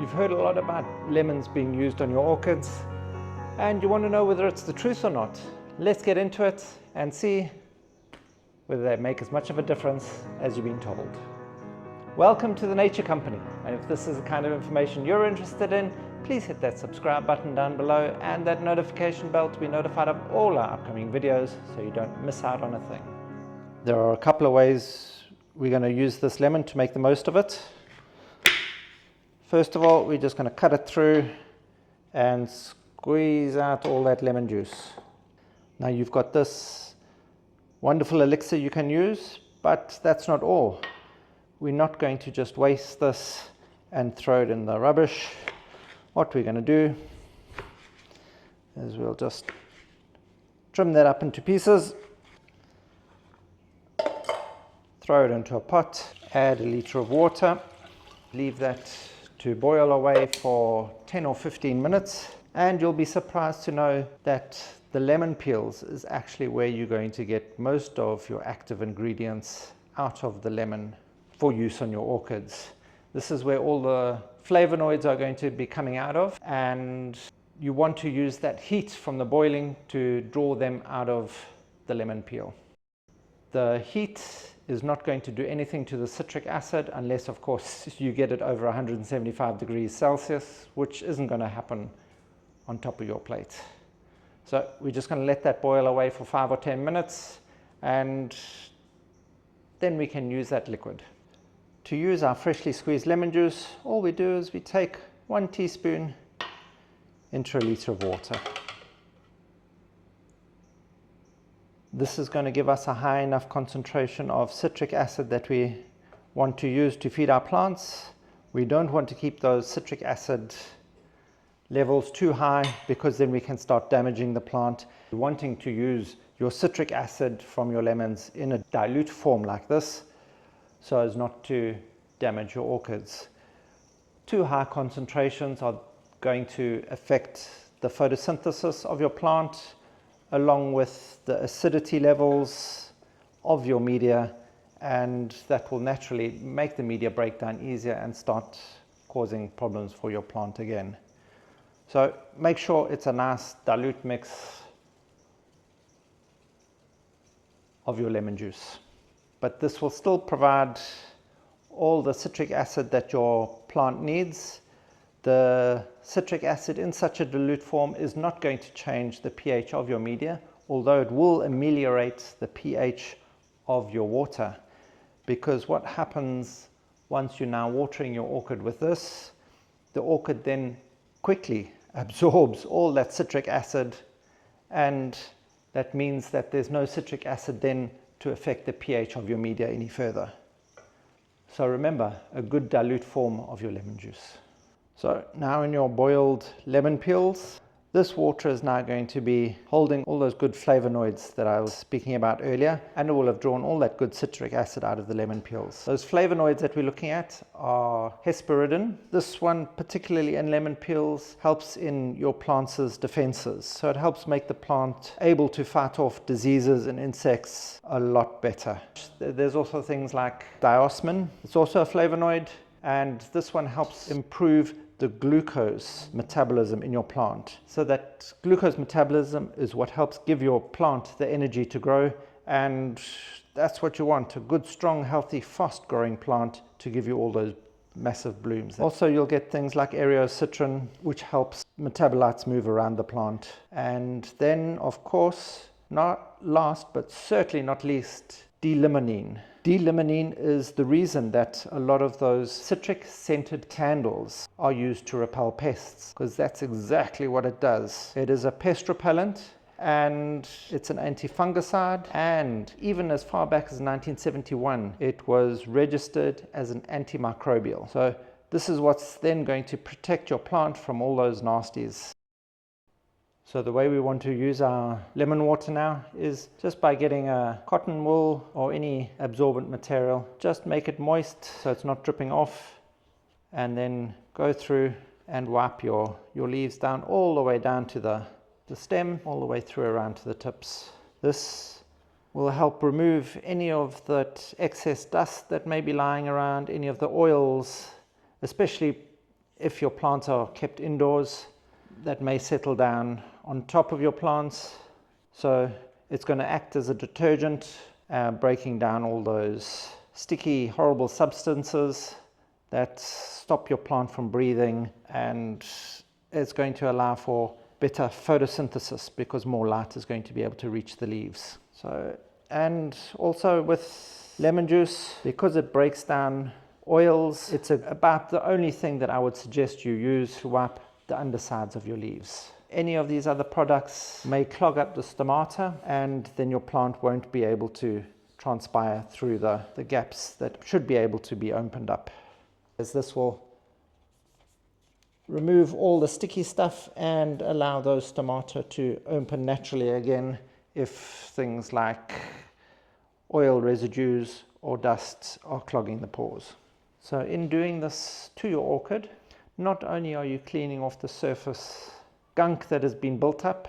You've heard a lot about lemons being used on your orchids and you want to know whether it's the truth or not. Let's get into it and see whether they make as much of a difference as you've been told. Welcome to the Nature Company, and if this is the kind of information you're interested in, please hit that subscribe button down below and that notification bell to be notified of all our upcoming videos so you don't miss out on a thing. There are a couple of ways we're going to use this lemon to make the most of it. First of all, we're just going to cut it through and squeeze out all that lemon juice. Now you've got this wonderful elixir you can use, but that's not all. We're not going to just waste this and throw it in the rubbish. What we're going to do is we'll just trim that up into pieces, throw it into a pot, add a liter of water, leave that to boil away for 10 or 15 minutes, and you'll be surprised to know that the lemon peels is actually where you're going to get most of your active ingredients out of the lemon for use on your orchids. This is where all the flavonoids are going to be coming out of, and you want to use that heat from the boiling to draw them out of the lemon peel. The heat is not going to do anything to the citric acid unless, of course, you get it over 175 degrees Celsius, which isn't going to happen on top of your plate. So we're just going to let that boil away for 5 or 10 minutes, and then we can use that liquid. To use our freshly squeezed lemon juice, all we do is we take 1 teaspoon into a liter of water. This is going to give us a high enough concentration of citric acid that we want to use to feed our plants. We don't want to keep those citric acid levels too high, because then we can start damaging the plant. You're wanting to use your citric acid from your lemons in a dilute form like this, so as not to damage your orchids. Too high concentrations are going to affect the photosynthesis of your plant, along with the acidity levels of your media, and that will naturally make the media break down easier and start causing problems for your plant again. So make sure it's a nice dilute mix of your lemon juice. But this will still provide all the citric acid that your plant needs. The citric acid in such a dilute form is not going to change the pH of your media, although it will ameliorate the pH of your water. Because what happens once you're now watering your orchid with this, the orchid then quickly absorbs all that citric acid, and that means that there's no citric acid then to affect the pH of your media any further. So remember, a good dilute form of your lemon juice. So now in your boiled lemon peels, this water is now going to be holding all those good flavonoids that I was speaking about earlier, and it will have drawn all that good citric acid out of the lemon peels. Those flavonoids that we're looking at are hesperidin. This one, particularly in lemon peels, helps in your plant's defenses. So it helps make the plant able to fight off diseases and insects a lot better. There's also things like diosmin. It's also a flavonoid, and this one helps improve the glucose metabolism in your plant. So that glucose metabolism is what helps give your plant the energy to grow, and that's what you want, a good, strong, healthy, fast growing plant to give you all those massive blooms. Also, you'll get things like aerocitrin, which helps metabolites move around the plant. And then, of course, not last but certainly not least, D-limonene. D-limonene is the reason that a lot of those citric scented candles are used to repel pests, because that's exactly what it does. It is a pest repellent, and it's an anti-fungicide, and even as far back as 1971 it was registered as an antimicrobial. So this is what's then going to protect your plant from all those nasties. So the way we want to use our lemon water now is just by getting a cotton wool or any absorbent material, just make it moist so it's not dripping off, and then go through and wipe your leaves down all the way down to the stem, all the way through around to the tips. This will help remove any of that excess dust that may be lying around, any of the oils, especially If your plants are kept indoors, that may settle down on top of your plants. So it's going to act as a detergent, breaking down all those sticky, horrible substances that stop your plant from breathing, and it's going to allow for better photosynthesis because more light is going to be able to reach the leaves. So, and also with lemon juice, because it breaks down oils, it's about the only thing that I would suggest you use to wipe the undersides of your leaves. Any of these other products may clog up the stomata, and then your plant won't be able to transpire through the gaps that should be able to be opened up. As this will remove all the sticky stuff and allow those stomata to open naturally again if things like oil residues or dust are clogging the pores. So in doing this to your orchid, not only are you cleaning off the surface gunk that has been built up,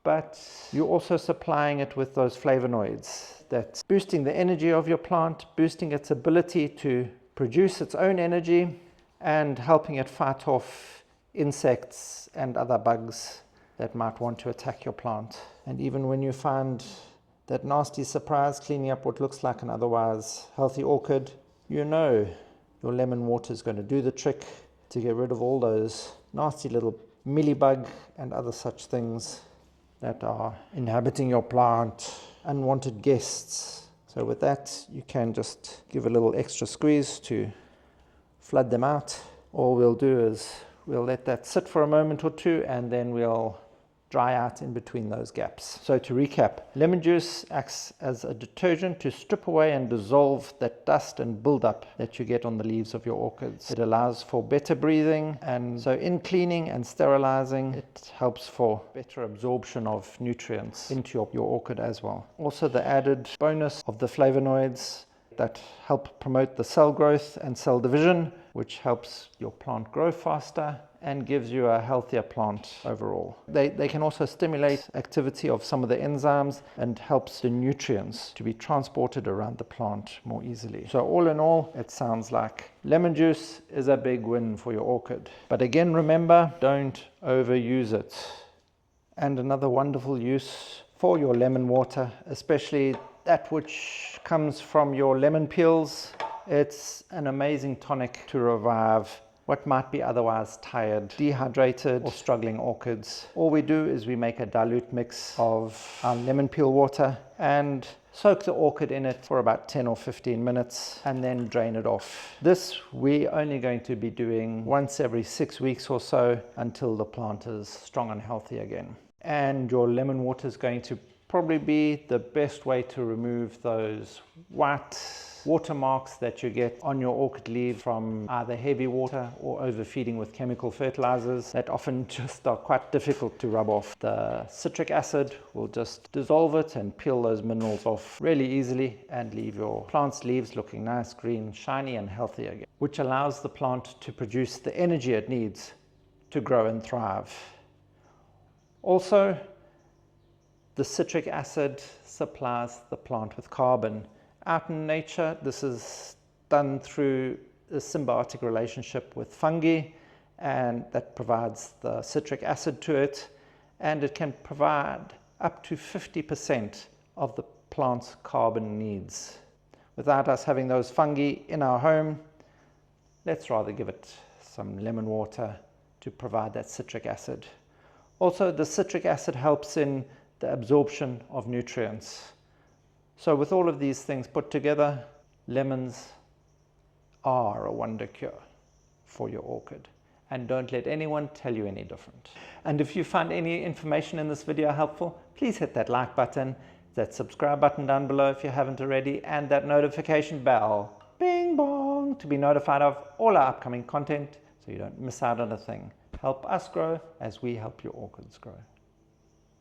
but you're also supplying it with those flavonoids that's boosting the energy of your plant, boosting its ability to produce its own energy, and helping it fight off insects and other bugs that might want to attack your plant. And even when you find that nasty surprise cleaning up what looks like an otherwise healthy orchid, you know your lemon water is going to do the trick to get rid of all those nasty little mealybug and other such things that are inhabiting your plant, unwanted guests. So with that, you can just give a little extra squeeze to flood them out. All we'll do is we'll let that sit for a moment or two, and then we'll dry out in between those gaps. So to recap, lemon juice acts as a detergent to strip away and dissolve that dust and buildup that you get on the leaves of your orchids. It allows for better breathing, and so in cleaning and sterilizing, it helps for better absorption of nutrients into your orchid as well. Also the added bonus of the flavonoids that help promote the cell growth and cell division, which helps your plant grow faster and gives you a healthier plant overall. They can also stimulate activity of some of the enzymes and helps the nutrients to be transported around the plant more easily. So all in all, it sounds like lemon juice is a big win for your orchid. But again, remember, don't overuse it. And another wonderful use for your lemon water, especially that which comes from your lemon peels, it's an amazing tonic to revive what might be otherwise tired, dehydrated, or struggling orchids. All we do is we make a dilute mix of our lemon peel water and soak the orchid in it for about 10 or 15 minutes and then drain it off. This we're only going to be doing once every 6 weeks or so until the plant is strong and healthy again. And your lemon water is going to probably be the best way to remove those white watermarks that you get on your orchid leaf from either heavy water or overfeeding with chemical fertilizers that often just are quite difficult to rub off. The citric acid will just dissolve it and peel those minerals off really easily and leave your plant's leaves looking nice, green, shiny and healthy again, which allows the plant to produce the energy it needs to grow and thrive. Also, the citric acid supplies the plant with carbon. Out in nature, this is done through a symbiotic relationship with fungi, and that provides the citric acid to it, and it can provide up to 50% of the plant's carbon needs. Without us having those fungi in our home, let's rather give it some lemon water to provide that citric acid. Also, the citric acid helps in the absorption of nutrients. So with all of these things put together, lemons are a wonder cure for your orchid. And don't let anyone tell you any different. And if you find any information in this video helpful, please hit that like button, that subscribe button down below if you haven't already, and that notification bell, bing bong, to be notified of all our upcoming content so you don't miss out on a thing. Help us grow as we help your orchids grow.